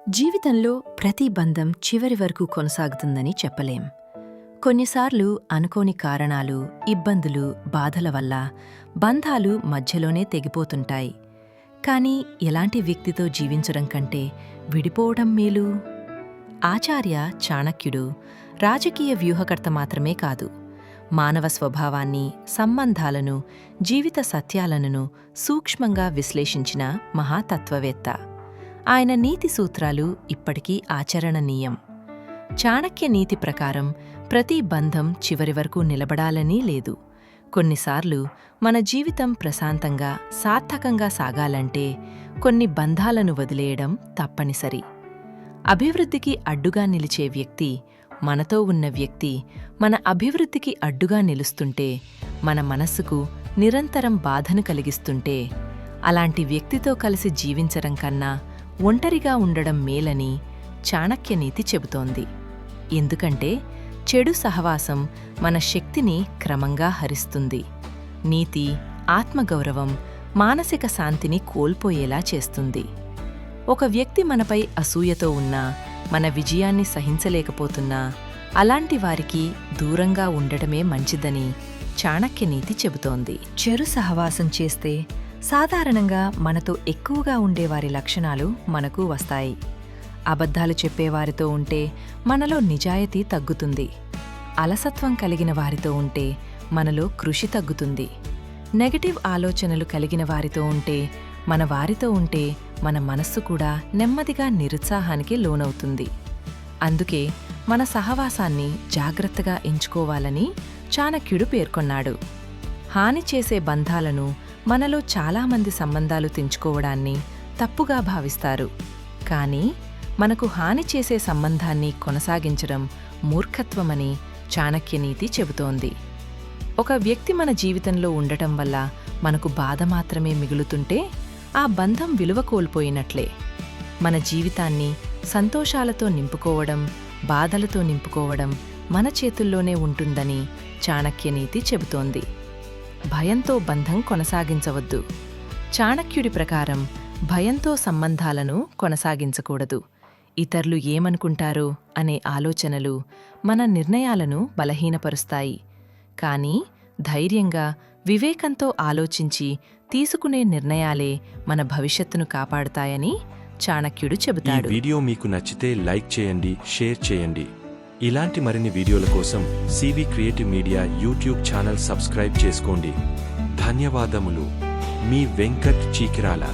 జీవితంలో ప్రతి బంధం చివరి వరకు కొనసాగుతుందని చెప్పలేం. కొన్నిసార్లు అనుకోని కారణాలు, ఇబ్బందులు, బాధల వల్ల బంధాలు మధ్యలోనే తెగిపోతుంటాయి. కానీ ఎలాంటి వ్యక్తితో జీవించడం కంటే విడిపోవడం మేలు? ఆచార్య చాణక్యుడు రాజకీయ వ్యూహకర్త మాత్రమే కాదు, మానవ స్వభావాన్ని, సంబంధాలను, జీవిత సత్యాలను సూక్ష్మంగా విశ్లేషించిన మహాతత్వవేత్త. ఆయన నీతి సూత్రాలు ఇప్పటికీ ఆచరణనీయం. చాణక్య నీతి ప్రకారం ప్రతి బంధం చివరి వరకు నిలబడాలని లేదు. కొన్నిసార్లు మన జీవితం ప్రశాంతంగా, సార్థకంగా సాగాలంటే కొన్ని బంధాలను వదిలేయడం తప్పనిసరి. అభివృద్ధికి అడ్డుగా నిలిచే వ్యక్తి, మనతో ఉన్న వ్యక్తి మన అభివృద్ధికి అడ్డుగా నిలుస్తుంటే, మన మనస్సుకు నిరంతరం బాధను కలిగిస్తుంటే, అలాంటి వ్యక్తితో కలిసి జీవించడం కన్నా ఒంటరిగా ఉండడం మేలని చాణక్యనీతి చెబుతోంది. ఎందుకంటే చెడు సహవాసం మన శక్తిని క్రమంగా హరిస్తుంది. నీతి, ఆత్మగౌరవం, మానసిక శాంతిని కోల్పోయేలా చేస్తుంది. ఒక వ్యక్తి మనపై అసూయతో ఉన్నా, మన విజయాన్ని సహించలేకపోతున్నా, అలాంటి వారికి దూరంగా ఉండడమే మంచిదని చాణక్యనీతి చెబుతోంది. చెడు సహవాసం చేస్తే సాధారణంగా మనతో ఎక్కువగా ఉండేవారి లక్షణాలు మనకు వస్తాయి. అబద్ధాలు చెప్పేవారితో ఉంటే మనలో నిజాయితీ తగ్గుతుంది. అలసత్వం కలిగిన వారితో ఉంటే మనలో కృషి తగ్గుతుంది. నెగటివ్ ఆలోచనలు కలిగిన వారితో ఉంటే మన మనస్సు కూడా నెమ్మదిగా నిరుత్సాహానికి లోనవుతుంది. అందుకే మన సహవాసాన్ని జాగ్రత్తగా ఎంచుకోవాలని చాణక్యుడు పేర్కొన్నాడు. హాని చేసే బంధాలను మనలో చాలామంది సంబంధాలు తెంచుకోవడాన్ని తప్పుగా భావిస్తారు. కానీ మనకు హాని చేసే సంబంధాన్ని కొనసాగించడం మూర్ఖత్వమని చాణక్యనీతి చెబుతోంది. ఒక వ్యక్తి మన జీవితంలో ఉండటం వల్ల మనకు బాధ మాత్రమే మిగులుతుంటే ఆ బంధం విలువ కోల్పోయినట్లే. మన జీవితాన్ని సంతోషాలతో నింపుకోవడం, బాధలతో నింపుకోవడం మన చేతుల్లోనే ఉంటుందని చాణక్యనీతి చెబుతోంది. భయంతో బంధం కొనసాగించవద్దు. చాణక్యుడి ప్రకారం భయంతో సంబంధాలను కొనసాగించకూడదు. ఇతరులు ఏమనుకుంటారో అనే ఆలోచనలు మన నిర్ణయాలను బలహీనపరుస్తాయి. కానీ ధైర్యంగా, వివేకంతో ఆలోచించి తీసుకునే నిర్ణయాలే మన భవిష్యత్తును కాపాడుతాయని చాణక్యుడు చెబుతాడు. ఈ వీడియో మీకు నచ్చితే లైక్ చేయండి, షేర్ చేయండి. ఇలాంటి మరిన్ని వీడియోల కోసం CV Creative Media YouTube channel subscribe చేసుకోండి. ధన్యవాదములు. మీ వెంకట్ చీకిరాల.